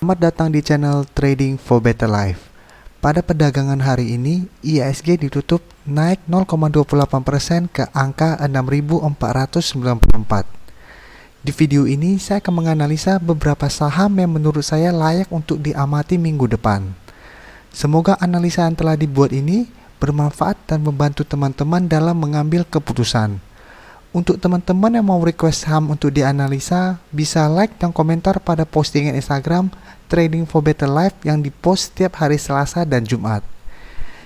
Selamat datang di channel Trading for Better Life. Pada perdagangan hari ini, IHSG ditutup naik 0,28% ke angka 6.494. Di video ini, saya akan menganalisa beberapa saham yang menurut saya layak untuk diamati minggu depan. Semoga analisa yang telah dibuat ini bermanfaat dan membantu teman-teman dalam mengambil keputusan. Untuk teman-teman yang mau request saham untuk dianalisa, bisa like dan komentar pada postingan Instagram Trading for Better Life yang dipost setiap hari Selasa dan Jumat.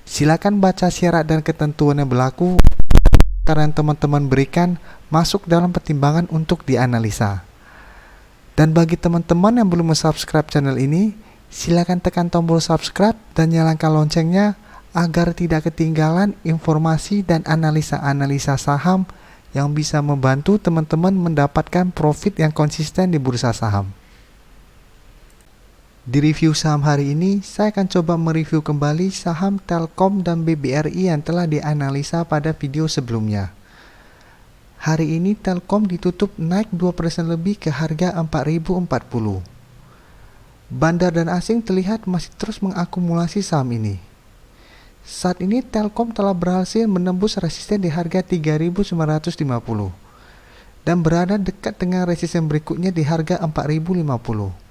Silakan baca syarat dan ketentuan yang berlaku yang teman-teman berikan masuk dalam pertimbangan untuk dianalisa. Dan bagi teman-teman yang belum subscribe channel ini, silakan tekan tombol subscribe dan nyalakan loncengnya agar tidak ketinggalan informasi dan analisa-analisa saham yang bisa membantu teman-teman mendapatkan profit yang konsisten di bursa saham. Di review saham hari ini, saya akan coba mereview kembali saham Telkom dan BBRI yang telah dianalisa pada video sebelumnya. Hari ini Telkom ditutup naik 2% lebih ke harga 4.040. Bandar dan asing terlihat masih terus mengakumulasi saham ini. Saat ini Telkom telah berhasil menembus resisten di harga 3.950 dan berada dekat dengan resisten berikutnya di harga 4.050.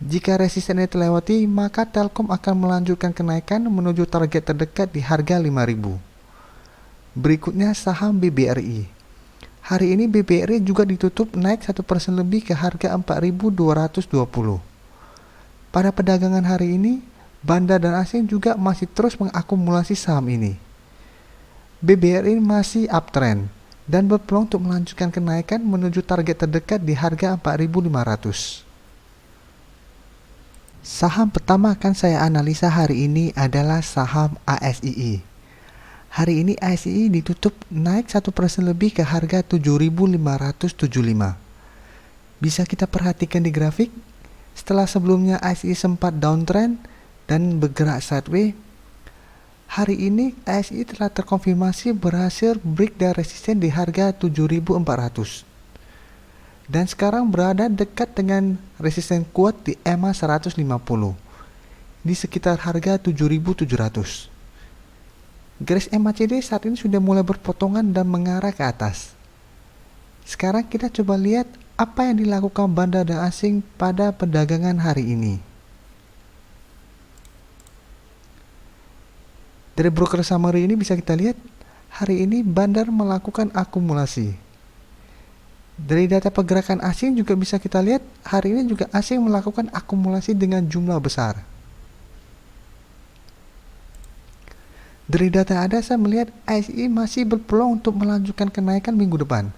Jika resisten ini terlewati, maka Telkom akan melanjutkan kenaikan menuju target terdekat di harga 5.000. Berikutnya saham BBRI. Hari ini BBRI juga ditutup naik 1% lebih ke harga 4.220. Pada perdagangan hari ini, bandar dan asing juga masih terus mengakumulasi saham ini. BBRI masih uptrend dan berpeluang untuk melanjutkan kenaikan menuju target terdekat di harga 4.500. Saham pertama akan saya analisa hari ini adalah saham ASII. Hari ini ASII ditutup naik 1% lebih ke harga 7.575. Bisa kita perhatikan di grafik, setelah sebelumnya ASII sempat downtrend dan bergerak sideways, hari ini ASI telah terkonfirmasi berhasil break dari resisten di harga 7.400 dan sekarang berada dekat dengan resisten kuat di EMA 150 di sekitar harga 7.700. Garis MACD saat ini sudah mulai berpotongan dan mengarah ke atas. Sekarang kita coba lihat apa yang dilakukan bandar dan asing pada perdagangan hari ini. Dari broker summary ini bisa kita lihat, hari ini bandar melakukan akumulasi. Dari data pergerakan asing juga bisa kita lihat, hari ini juga asing melakukan akumulasi dengan jumlah besar. Dari data ada saya melihat ASI masih berpeluang untuk melanjutkan kenaikan minggu depan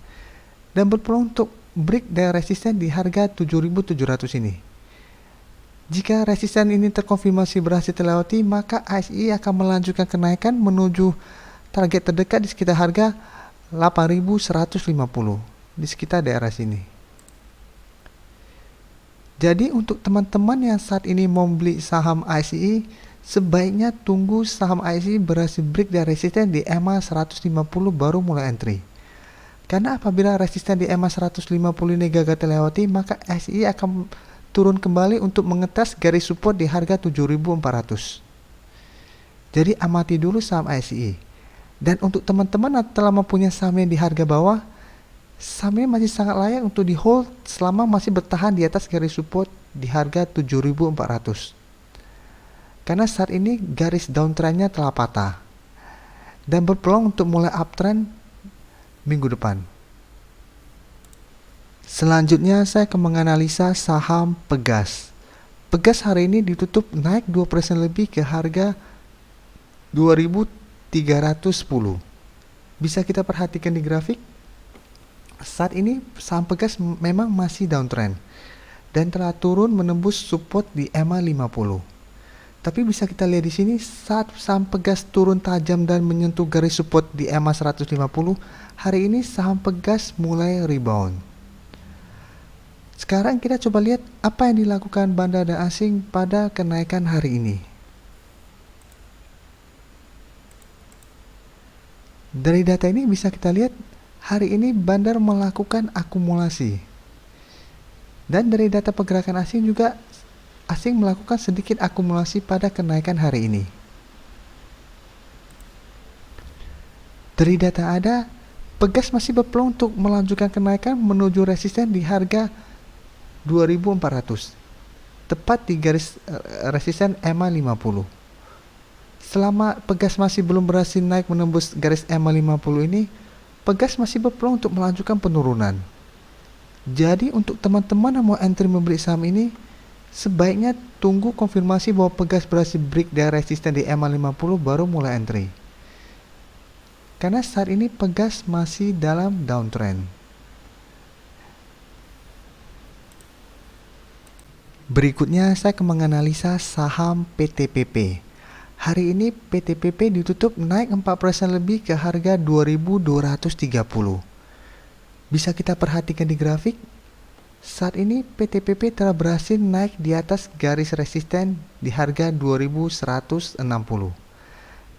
dan berpeluang untuk break dari resisten di harga 7.700 ini. Jika resisten ini terkonfirmasi berhasil terlewati, maka ASI akan melanjutkan kenaikan menuju target terdekat di sekitar harga 8.150 di sekitar daerah sini. Jadi untuk teman-teman yang saat ini mau beli saham ASI, sebaiknya tunggu saham ASI berhasil break dari resisten di EMA 150 baru mulai entry. Karena apabila resisten di EMA 150 ini gagal terlewati, maka ASI akan turun kembali untuk mengetes garis support di harga 7.400. Jadi amati dulu saham ASI. Dan untuk teman-teman yang telah mempunyai saham yang di harga bawah, sahamnya masih sangat layak untuk di hold selama masih bertahan di atas garis support di harga 7.400. Karena saat ini garis downtrendnya telah patah dan berpeluang untuk mulai uptrend minggu depan. Selanjutnya saya akan menganalisa saham Pegas. Pegas hari ini ditutup naik 2% lebih ke harga 2.310. Bisa kita perhatikan di grafik. Saat ini saham Pegas memang masih downtrend dan telah turun menembus support di EMA 50. Tapi bisa kita lihat di sini saat saham Pegas turun tajam dan menyentuh garis support di EMA 150, hari ini saham Pegas mulai rebound. Sekarang kita coba lihat apa yang dilakukan bandar dan asing pada kenaikan hari ini. Dari data ini bisa kita lihat hari ini bandar melakukan akumulasi. Dan dari data pergerakan asing juga asing melakukan sedikit akumulasi pada kenaikan hari ini. Dari data ada, Pegas masih berpeluang untuk melanjutkan kenaikan menuju resisten di harga 2400, tepat di garis resisten EMA 50. Selama Pegas masih belum berhasil naik menembus garis EMA 50 ini, Pegas masih berpeluang untuk melanjutkan penurunan. Jadi untuk teman-teman yang mau entry membeli saham ini, sebaiknya tunggu konfirmasi bahwa Pegas berhasil break dari resisten di EMA 50 baru mulai entry. Karena saat ini Pegas masih dalam downtrend. Berikutnya saya akan menganalisa saham PTPP. Hari ini PTPP ditutup naik 4% lebih ke harga 2230. Bisa kita perhatikan di grafik, saat ini PTPP telah berhasil naik di atas garis resisten di harga 2160.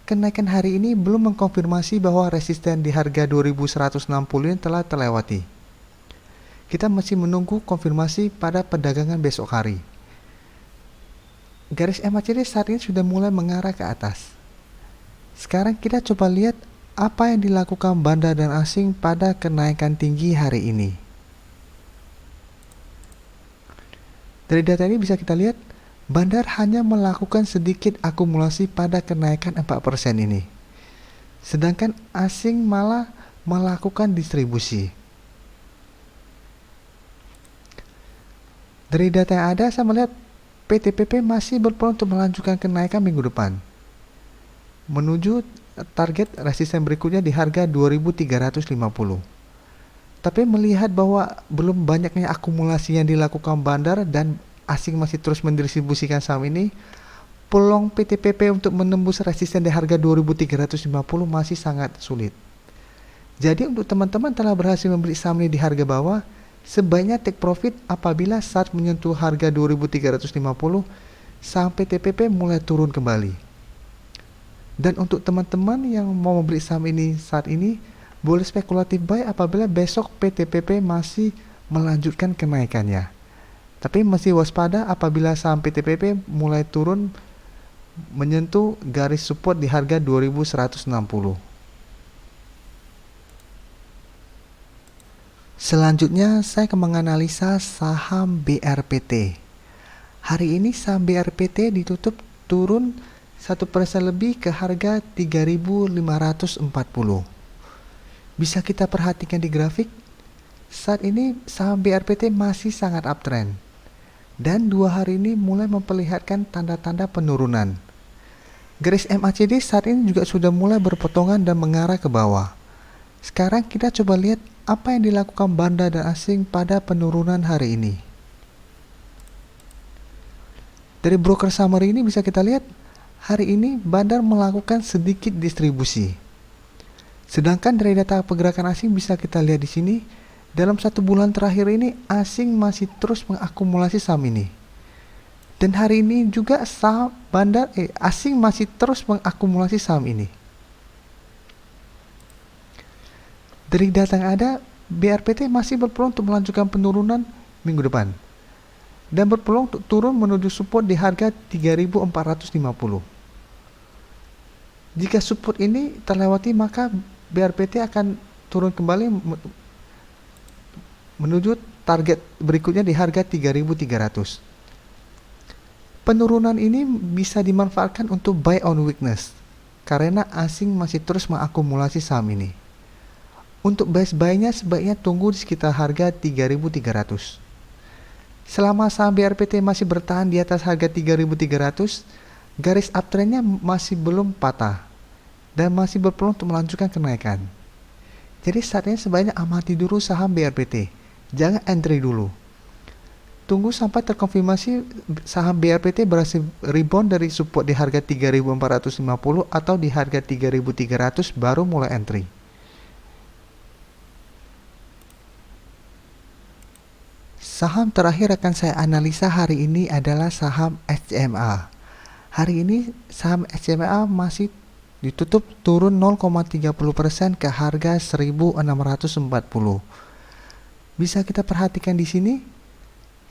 Kenaikan hari ini belum mengkonfirmasi bahwa resisten di harga 2160 ini telah terlewati. Kita masih menunggu konfirmasi pada perdagangan besok hari. Garis MACD saat ini sudah mulai mengarah ke atas. Sekarang kita coba lihat apa yang dilakukan bandar dan asing pada kenaikan tinggi hari ini. Dari data ini bisa kita lihat, bandar hanya melakukan sedikit akumulasi pada kenaikan 4% ini. Sedangkan asing malah melakukan distribusi. Dari data yang ada, saya melihat PTPP masih berpeluang untuk melanjutkan kenaikan minggu depan, menuju target resisten berikutnya di harga 2350. Tapi melihat bahwa belum banyaknya akumulasi yang dilakukan bandar dan asing masih terus mendistribusikan saham ini, peluang PTPP untuk menembus resisten di harga 2350 masih sangat sulit. Jadi untuk teman-teman telah berhasil membeli saham ini di harga bawah, sebaiknya take profit apabila saat menyentuh harga 2350, saham PTPP mulai turun kembali. Dan untuk teman-teman yang mau membeli saham ini saat ini, boleh spekulatif buy apabila besok PTPP masih melanjutkan kenaikannya. Tapi masih waspada apabila saham PTPP mulai turun menyentuh garis support di harga 2160. Selanjutnya saya akan menganalisa saham BRPT. Hari ini saham BRPT ditutup turun 1% lebih ke harga 3.540. Bisa kita perhatikan di grafik, saat ini saham BRPT masih sangat uptrend. Dan 2 hari ini mulai memperlihatkan tanda-tanda penurunan. Garis MACD saat ini juga sudah mulai berpotongan dan mengarah ke bawah. Sekarang kita coba lihat apa yang dilakukan bandar dan asing pada penurunan hari ini. Dari broker summary ini bisa kita lihat, hari ini bandar melakukan sedikit distribusi. Sedangkan dari data pergerakan asing bisa kita lihat di sini, dalam 1 bulan terakhir ini asing masih terus mengakumulasi saham ini. Dan hari ini juga saham asing masih terus mengakumulasi saham ini. Dari data yang ada, BRPT masih berpeluang untuk melanjutkan penurunan minggu depan dan berpeluang untuk turun menuju support di harga 3.450. Jika support ini terlewati, maka BRPT akan turun kembali menuju target berikutnya di harga 3.300. Penurunan ini bisa dimanfaatkan untuk buy on weakness karena asing masih terus mengakumulasi saham ini. Untuk base buy-nya sebaiknya tunggu di sekitar harga 3.300. Selama saham BRPT masih bertahan di atas harga 3.300, garis uptrend-nya masih belum patah dan masih berpeluang untuk melanjutkan kenaikan. Jadi saat ini sebaiknya amati dulu saham BRPT, jangan entry dulu. Tunggu sampai terkonfirmasi saham BRPT berhasil rebound dari support di harga 3.450 atau di harga 3.300 baru mulai entry. Saham terakhir akan saya analisa hari ini adalah saham SCMA. Hari ini saham SCMA masih ditutup turun 0,30% ke harga 1.640. Bisa kita perhatikan di sini,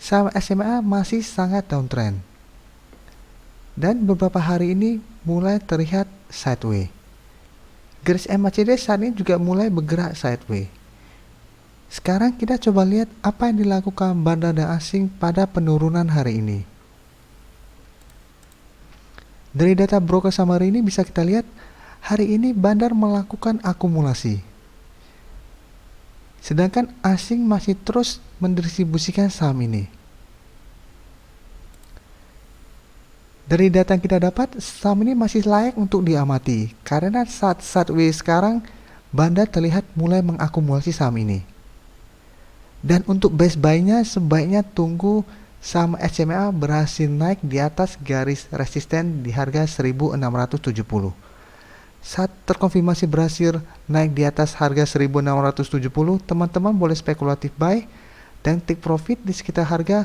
saham SMA masih sangat downtrend. Dan beberapa hari ini mulai terlihat sideways. Garis MACD saat ini juga mulai bergerak sideways. Sekarang kita coba lihat apa yang dilakukan bandar asing pada penurunan hari ini. Dari data broker summary ini bisa kita lihat hari ini bandar melakukan akumulasi. Sedangkan asing masih terus mendistribusikan saham ini. Dari data yang kita dapat, saham ini masih layak untuk diamati karena saat sideways sekarang bandar terlihat mulai mengakumulasi saham ini. Dan untuk best buy-nya sebaiknya tunggu saham SMA berhasil naik di atas garis resisten di harga 1670. Saat terkonfirmasi berhasil naik di atas harga 1670, teman-teman boleh spekulatif buy dan take profit di sekitar harga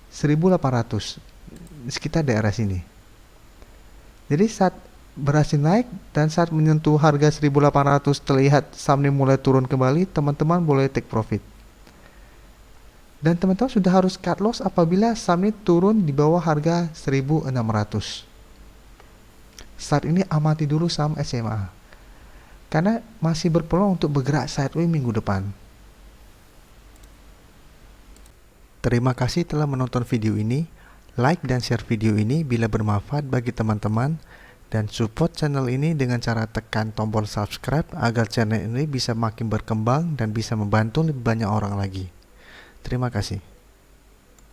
1800, di sekitar daerah sini. Jadi saat berhasil naik dan saat menyentuh harga 1800 terlihat saham ini mulai turun kembali, teman-teman boleh take profit. Dan teman-teman sudah harus cut loss apabila saham ini turun di bawah harga 1600. Saat ini amati dulu saham SMA karena masih berpeluang untuk bergerak sideways minggu depan. Terima kasih telah menonton video ini. Like dan share video ini bila bermanfaat bagi teman-teman, dan support channel ini dengan cara tekan tombol subscribe agar channel ini bisa makin berkembang dan bisa membantu lebih banyak orang lagi. Terima kasih.